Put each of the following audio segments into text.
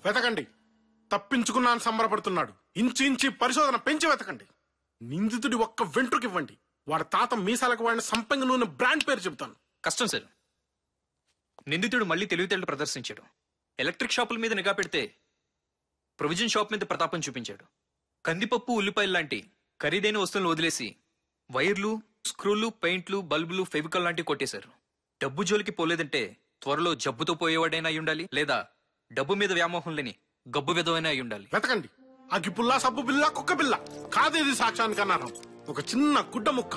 వెతకండి. తప్పించుకున్నాను సంబరపడుతున్నాడు. ఇంచి ఇంచి పరిశోధన పెంచి వెతకండి. నిందితుడి ఒక్క వెంట్రుకివ్వండి, వాడి తాత మీసాలకు వాడిన సంపంగి నూనె బ్రాండ్ పేరు చెబుతాను. కష్టం సార్. నిందితుడు మళ్ళీ తెలివితేటలు ప్రదర్శించాడు. ఎలక్ట్రిక్ షాపుల మీద నిఘా పెడితే ప్రొవిజన్ షాప్ మీద ప్రతాపం చూపించాడు. కందిపప్పు, ఉల్లిపాయలు లాంటి ఖరీదైన వస్తువులను వదిలేసి వైర్లు, స్క్రూలు, పెయింట్లు, బల్బులు, ఫెవికల్ లాంటివి కొట్టేశారు. డబ్బు జోలికి పోలేదంటే త్వరలో జబ్బుతో పోయేవాడైనా అయి ఉండాలి, లేదా డబ్బు మీద వ్యామోహం లేని గబ్బు విధమైనా అయి ఉండాలి. వెతకండి. అగ్గి పుల్ల, సబ్బు బిల్ల, కుక్క బిల్ల కాదేది సాక్ష్యానికి అన్నారు. ఒక చిన్న గుడ్డ ముక్క.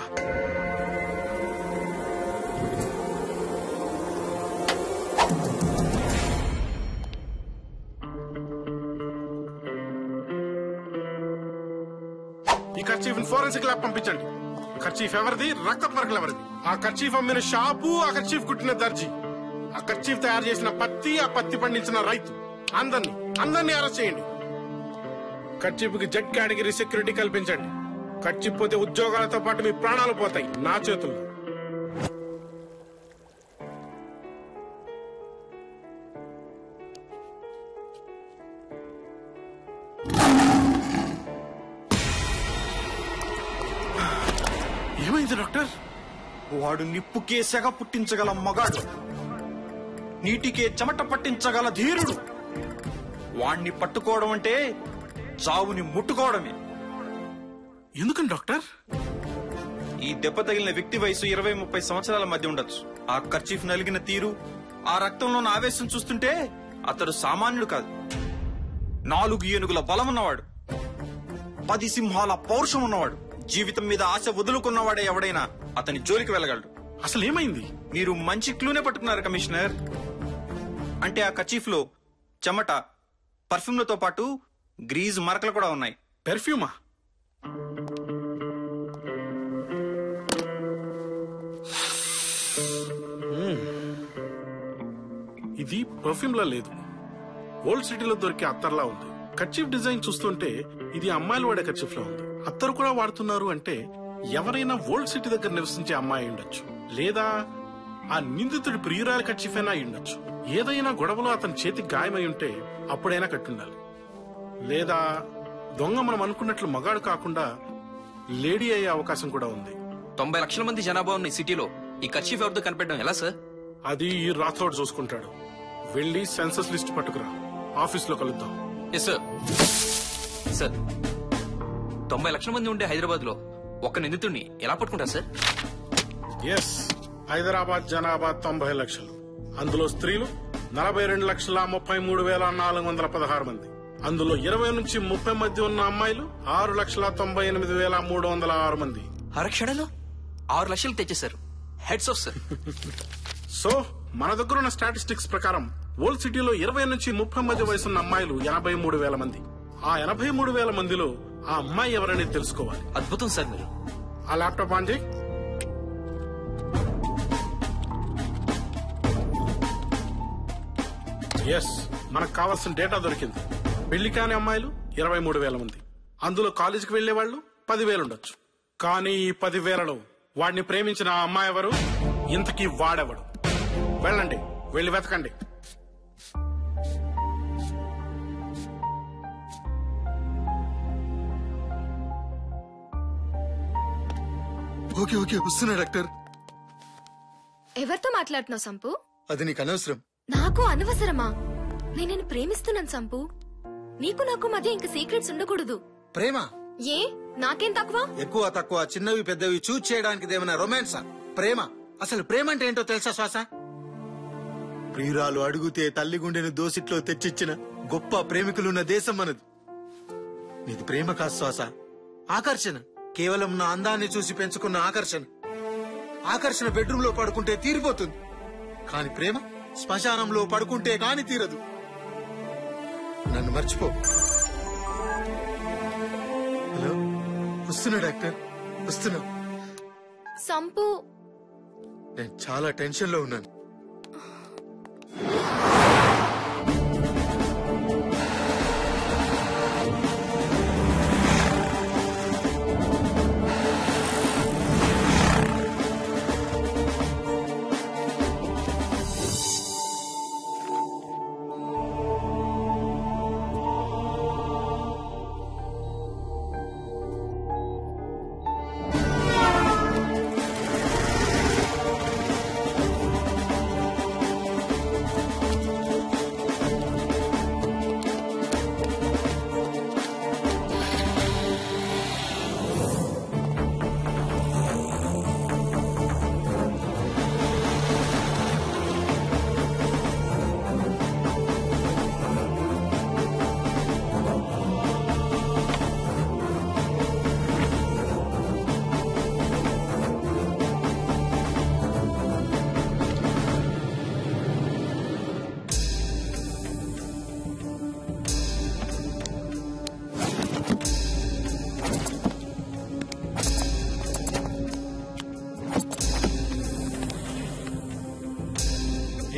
ఈ కర్చీఫ్ ఫోరెన్సిక్ ల్యాబ్ పంపించండి. కర్చీఫ్ ఎవరిది, రక్త పరీక్షలు ఎవరిది, ఆ కర్చీఫ్ అమ్మిన షాపు, ఆ కర్చీఫ్ కుట్టిన దర్జీ, ఆ కర్చీఫ్ తయారు చేసిన పత్తి, ఆ పత్తి పండించిన రైతు, అందరినీ అరెస్ట్ చేయండి. కర్చీఫ్ కి జెడ్ కేటగిరీ సెక్యూరిటీ కల్పించండి. కర్చీఫ్ పోతే ఉద్యోగాలతో పాటు మీ ప్రాణాలు పోతాయి నా చేతుల్లో. ఏమైంది డాక్టర్? వాడు నిప్పుకే సెగ పుట్టించగల మగాడు, నీటికే చెమట పట్టించగల ధీరుడు. వాణ్ణి పట్టుకోవడం అంటే చావుని ముట్టుకోవడమే. ఎందుకని డాక్టర్? ఈ దెబ్బ తగిలిన వ్యక్తి వయసు 20-30 సంవత్సరాల మధ్య ఉండొచ్చు. ఆ కర్చీఫ్ నలిగిన తీరు, ఆ రక్తంలోని ఆవేశం చూస్తుంటే అతడు సామాన్యుడు కాదు. 4 ఏనుగుల బలం ఉన్నవాడు, 10 సింహాల పౌరుషం ఉన్నవాడు, జీవితం మీద ఆశ వదులుకున్నవాడే ఎవడైనా అతని జోలికి వెళ్ళగలడు. అసలు ఏమైంది? మీరు మంచి క్లూనే పట్టుకున్నారు కమిషనర్. అంటే ఆ కర్చీఫ్ లో చెమట, పర్ఫ్యూమ్లతో పాటు గ్రీజ్ మరకలు కూడా ఉన్నాయి. పెర్ఫ్యూమా? ఇది పర్ఫ్యూమ్ లా లేదు, ఓల్డ్ సిటీలో దొరికే అత్తర్లా ఉంది. కర్చీఫ్ డిజైన్ చూస్తుంటే ఇది అమ్మాయిలు వాడే కర్చీఫ్ లా ఉంది. అత్తరు కూడా వాడుతున్నారు అంటే ఎవరైనా ఓల్డ్ సిటీ దగ్గర నివసించే అమ్మాయి ఉండొచ్చు, లేదా ఆ నిందితుడి ప్రియురాలి కర్చీఫ్ అయినా ఉండొచ్చు. ఏదైనా గొడవలో అతని చేతికి గాయమై ఉంటే అప్పుడైనా కట్టుండాలి. లేదా దొంగ మనం అనుకున్నట్లు మగాడు కాకుండా లేడీ అయ్యే అవకాశం కూడా ఉంది. 90 లక్షల మంది జనాభా ఉన్న ఈ సిటీలో ఈ కర్చీఫ్ ఎవరితో కనిపెట్టడం ఎలా సార్? అది ఈ రాథోడ్ చూసుకుంటాడు. వెళ్ళి సెన్సస్ లిస్ట్ పట్టుకురా, ఆఫీస్ లో కలుద్దాం. Yes sir. సార్, 90 లక్షల మంది ఉండే హైదరాబాద్ లో ఒక్క నిందితుడిని ఎలా పట్టుకుంటారు సార్? ఎస్, హైదరాబాద్ జనాభా 90 లక్షలు. అందులో స్త్రీలు 42,33,416 మంది. అందులో 20 నుంచి 30 మధ్య ఉన్న అమ్మాయిలు 6,98,306 మంది. అరక్షణలో 6 లక్షలు తెచ్చేశారు. Hats off sir. సో మన దగ్గర ఉన్న స్టాటిస్టిక్స్ ప్రకారం ఓల్డ్ సిటీలో 20 నుంచి 30 మధ్య వయసున్న అమ్మాయిలు 83,000 మంది. ఆ 83,000 మందిలో ఆ అమ్మాయి ఎవరనేది తెలుసుకోవాలి. అద్భుతం సార్. మీరు ఆ ల్యాప్టాప్ ఆన్ చేయి. ఎస్, మనకు కావాల్సిన డేటా దొరికింది. పెళ్లి కాని అమ్మాయిలు 23,000 మంది. అందులో కాలేజీకి వెళ్లే వాళ్ళు 10,000 ఉండొచ్చు. కానీ ఈ 10,000లో వాడిని ప్రేమించిన ఆ అమ్మాయి ఎవరు, ఇంతకీ వాడెవడు? వెళ్ళండి, వెళ్ళి వెతకండి. ఓకే ఓకే, వస్తున్నా డాక్టర్. ఎవరితో మాట్లాడుతున్నావు సంపు? అది నీకు అనవసరం. నాకు అనవసరమా? నేను ప్రేమిస్తున్నాను సంపు. నీకు నాకు మధ్య ఇంక సీక్రెట్స్ ఉండకూడదు. ప్రేమ? ఏ నాకేం తక్కువ? ఎక్కువ తక్కువ, చిన్నవి పెద్దవి చూజ్ చేయడానికి ఏమైనా రొమాన్సా? ప్రేమ అసలు ప్రేమ అంటే ఏంటో తెలుసా శ్వాస? ప్రియురాలు అడుగుతే తల్లి గుండెను దోసిట్లో తెచ్చిచ్చిన గొప్ప ప్రేమికులున్న దేశం మనది. నీది ప్రేమ కాదు శ్వాస, ఆకర్షణ. కేవలం నా అందాన్ని చూసి పెంచుకున్న ఆకర్షణ. ఆకర్షణ బెడ్రూమ్ లో పడుకుంటే తీరిపోతుంది, కాని ప్రేమ శ్మశానంలో పడుకుంటే కాని తీరదు. నన్ను మర్చిపో. హలో, వస్తున్నా డాక్టర్, వస్తున్నా. సంపు, నేను చాలా టెన్షన్ లో ఉన్నాను.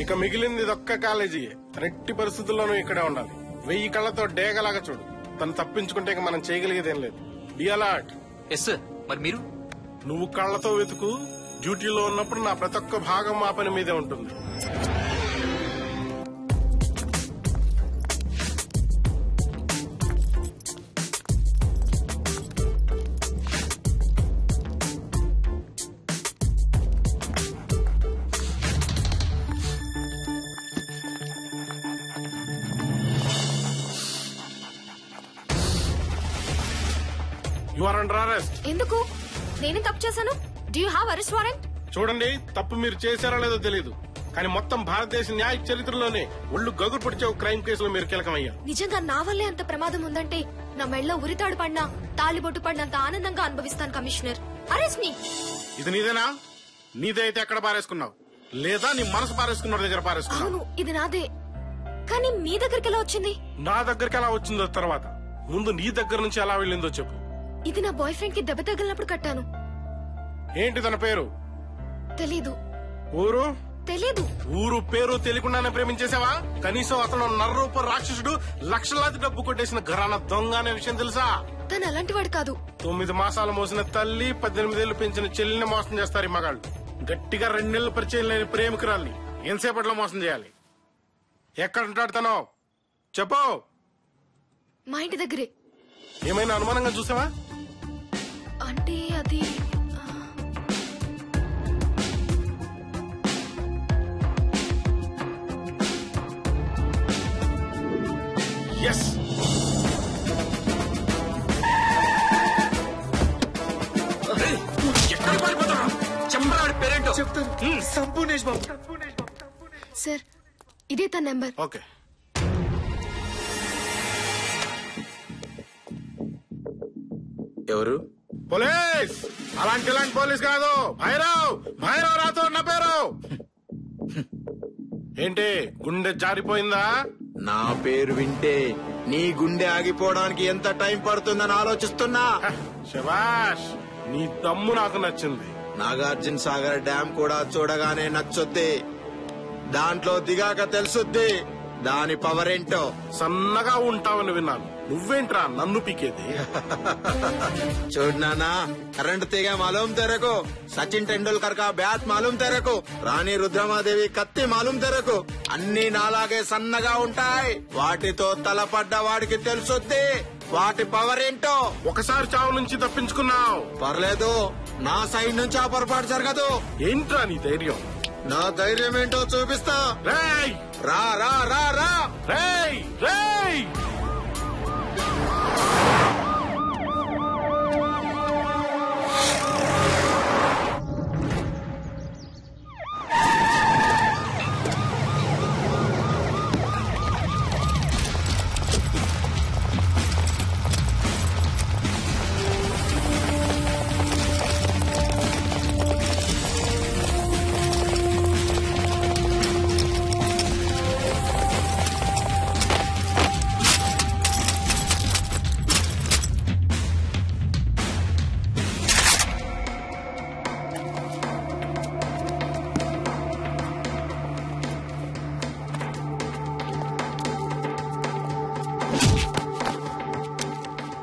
ఇక మిగిలింది ఒక్క కాలేజీ. రెట్టి పరిస్థితుల్లోనూ ఇక్కడే ఉండాలి. 1000 కళ్లతో డేగలాగా చూడు. తను తప్పించుకుంటే ఇక మనం చేయగలిగేదేం లేదు. Be alert. Yes sir. మరి మీరు? నువ్వు కళ్లతో వెతుకు. డ్యూటీలో ఉన్నప్పుడు నా ప్రతి ఒక్క భాగం మా పని మీదే ఉంటుంది. You are under arrest. ఎందుకు? నేనే తప్పు చేశాను? Do you have arrest warrant? చూడండి, తప్పు మీరు చేశారో లేదో తెలియదు, కానీ మొత్తం భారతదేశ న్యాయ చరిత్రలోనే ఒళ్ళు గగురు పొడిచే క్రైమ్ కేసులో మీరు కీలకమయ్యారు. నిజంగా నా వల్లే అంత ప్రమాదం ఉందంటే నా మెడలో ఉరితాడు పడినా తాళిబొట్టు పడినంత ఆనందంగా అనుభవిస్తాను కమిషనర్. అరెస్ట్ మీ. ఇది నీదేనా? నీదే అయితే ఎక్కడ పారేసుకున్నావు? లేదా నీ మనసు పారేసుకున్న దగ్గర పారేసుకున్నావు? అవును, ఇది నాదే. కానీ మీ దగ్గరికి ఎలా వచ్చింది? నా దగ్గరికి ఎలా వచ్చిందో తర్వాత, ముందు నీ దగ్గర నుంచి ఎలా వెళ్ళిందో చెప్పు. ఇది నా బాయ్ ఫ్రెండ్ కి దెబ్బ తగిలినప్పుడు కట్టాను. ఏంటి తన పేరు? తెలీదు. ఊరు? తెలీదు. ఊరు పేరు తెలియకుండానే ప్రేమించేసావా? కనీసం అతను నర్రూప రాక్షసుడు, లక్షలాది డబ్బు కొట్టేసిన ఘరానా దొంగ అనే విషయం తెలుసా? తను అలాంటివాడు కాదు. 9 మాసాలు మోసిన తల్లి, 18 ఏళ్లు పెంచిన చెల్లిని మోసం చేస్తారు ఈ మగాళ్ళు. గట్టిగా 2 నెలలు పరిచయం లేని ప్రేమికురాల్ని ఎంతసేపట్లో మోసం చేయాలి? ఎక్కడుంటాడు తను? చెప్పు. మా ఇంటి దగ్గరే. ఏమైనా అనుమానంగా చూసావా? అంటే అది ఎస్. ఎక్కడ పారిపోతారా? చెంబరాడి పేరేంటో చెప్తాను. సంపూర్ణేష్ బాబు. సార్, ఇదే తన నెంబర్. ఓకే. ఎవరు? పోలీస్. అలాంటి పోలీస్ కాదు. భైరవ్. భైరవ్ రాతో నా పేరు. ఏంటి, గుండె జారిపోయిందా? నా పేరు వింటే నీ గుండె ఆగిపోవడానికి ఎంత టైం పడుతుందని ఆలోచిస్తున్నా. శభాష్, నీ దమ్ము నాకు నచ్చింది. నాగార్జున సాగర్ డ్యామ్ కూడా చూడగానే నచ్చుద్ది. దాంట్లో దిగాక తెలుసుద్ది దాని పవర్ ఏంటో. సన్నగా ఉంటావని విన్నాను. నువ్వేంట్రా నన్ను పీకేది? చూడు నానా, కరెంట్ తీగ మాలూం తెరకు, సచిన్ టెండూల్కర్ కా బ్యాట్ మాలూం తెరకు, రాణి రుద్రమాదేవి కత్తి మాలూం తెరకు, అన్ని నాలాగే సన్నగా ఉంటాయి. వాటితో తలపడ్డ వాడికి తెలుసుద్ది వాటి పవర్ ఏంటో. ఒకసారి చావు నుంచి తప్పించుకున్నావు. పర్లేదు, నా సైడ్ నుంచి ఆ పొరపాటు జరగదు. ఏంట్రా నీ ధైర్యం? నా ధైర్యం ఏంటో చూపిస్తా. రేయ్ రా రా రా రా. రేయ్ రేయ్.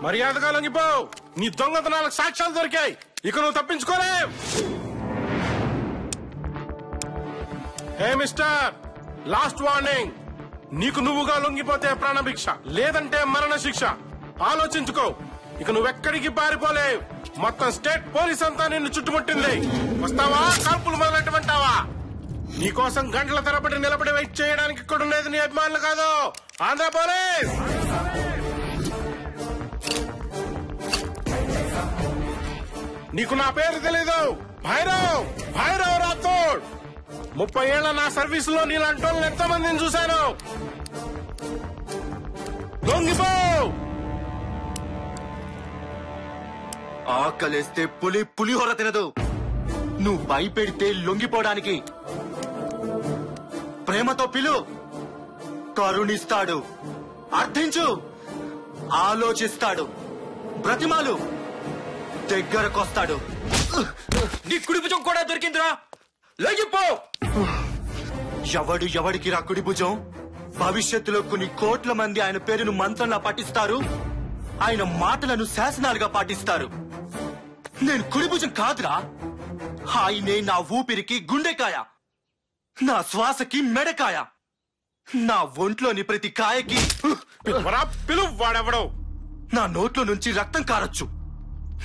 మర్యాదగా లొంగిపో. నీ దొంగతనాలకు సాక్ష్యాలు దొరికాయి, ఇక నువ్వు తప్పించుకోలేవు. Hey mister, last warning. నీకు నువ్వుగా లొంగిపోతే ప్రాణభిక్ష, లేదంటే మరణ శిక్ష. ఆలోచించుకో. ఇక నువ్వెక్కడికి పారిపోలేవు. మొత్తం స్టేట్ పోలీస్ అంతా నిన్ను చుట్టుముట్టింది. వస్తావా, కాల్పులు మొదలెట్టమంటావా? నీకోసం గంటల తరబడి నిలబడి వెయిట్ చేయడానికి ఇక్కడ ఉండేది నీ అభిమానులు కాదు, ఆంధ్ర పోలీస్. నీకు నా పేరు తెలీదు. భైరవ్, భైరవ్ రాథోడ్. 30 ఏళ్ల నా సర్వీస్ లో నీలాంటి వాళ్ళని ఎంతో మందిని చూశాను. లొంగిపో. ఆకలేస్తే పులిహోర తినదు. నువ్వు భయపెడితే లొంగిపోవడానికి. ప్రేమతో పిలు, కరుణిస్తాడు. అర్థించు, ఆలోచిస్తాడు. బ్రతిమాలు, దగ్గరకొస్తాడు. నీ కుడి భుజం కూడా దొరికిందిరా, లొంగిపో. ఎవడికి రా కుడి భుజం? భవిష్యత్తులో కొన్ని కోట్ల మంది ఆయన పేరును మంత్రంలా పఠిస్తారు. ఆయన మాటలను శాసనాలుగా పాటిస్తారు. నేను కుడి భుజం కాదురా. ఆయనే నా ఊపిరికి గుండెకాయ, నా శ్వాసకి మెడకాయ, నా ఒంట్లోని ప్రతి కాయకి. పిలువు. వాడెవడో నా నోట్లో నుంచి రక్తం కారొచ్చు,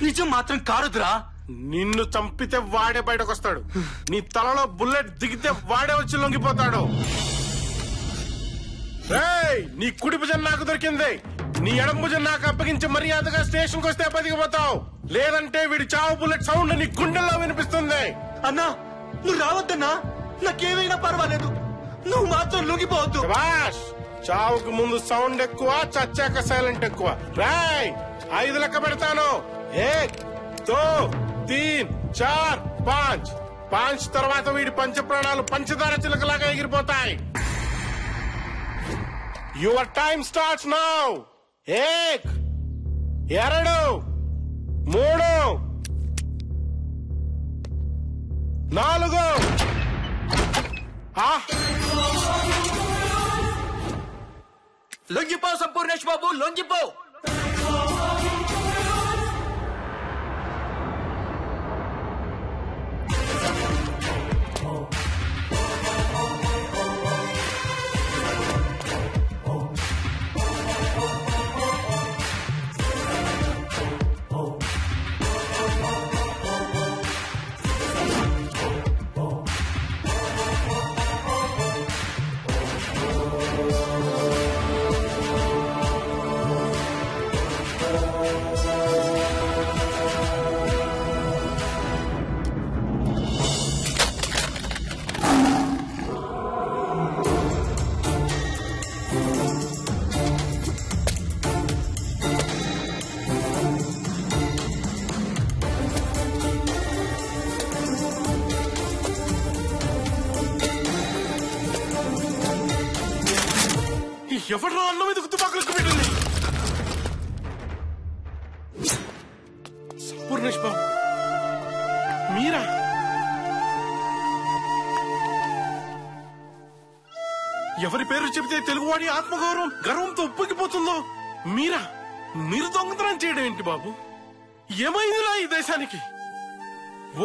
నిజం మాత్రం కారదురా. నిన్ను చంపితే వాడే బయటకొస్తాడు. నీ తలలో బుల్లెట్ దిగితే వాడే వచ్చి లొంగిపోతాడు. రేయ్, నీ కుడి భుజం నాకు దొరికింది. నీ ఎడం భుజం నాకు అప్పగించి మర్యాదగా స్టేషన్ కు వస్తే బతికిపోతావు. లేదంటే వీడి చావు బుల్లెట్ సౌండ్ నీ గుండెల్లో వినిపిస్తుంది. అన్నా, నువ్వు రావద్దన్నా. నాకేమైనా పర్వాలేదు, నువ్వు మాత్రం లొంగిపోవద్దు. శభాష్. చావుకు ముందు సౌండ్ ఎక్కువ, చచ్చాక సైలెంట్ ఎక్కువ. రేయ్, 5 లెక్క పెడతాను. 1 2 3 4 5. 5 తర్వాత వీడి పంచ ప్రాణాలు పంచదార చిలకలాగా ఎగిరిపోతాయి. Your time starts now. 1 2 3 4. లొంగిపో సంపూర్ణేష్ బాబు, లొంగిపో. ఎవరు అన్నం మీద తుపాకులకు పెట్టింది? సంపూర్ణేష్ బాబు, మీరా? ఎవరి పేరు చెబితే తెలుగువాడి ఆత్మగౌరవం గర్వంతో ఉప్పొంగిపోతుందో మీరా? మీరు దొంగతనం చేయడం ఏంటి బాబు? ఏమైందిరా ఈ దేశానికి?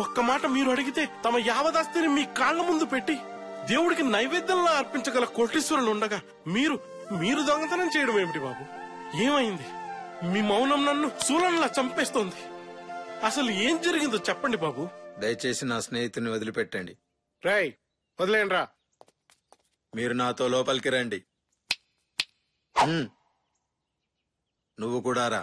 ఒక్క మాట మీరు అడిగితే తమ యావదాస్తిని మీ కాళ్ల ముందు పెట్టి దేవుడికి నైవేద్యంలా అర్పించగల కోటీశ్వరులు ఉండగా మీరు దొంగతనం చేయడం ఏమిటి బాబు? ఏమైంది? మీ మౌనం నన్ను శూలంలా చంపేస్తోంది. అసలు ఏం జరిగిందో చెప్పండి బాబు. దయచేసి నా స్నేహితుని వదిలిపెట్టండి. రేయ్, వదిలేండి రా. మీరు నాతో లోపలికి రండి. నువ్వు కూడా రా.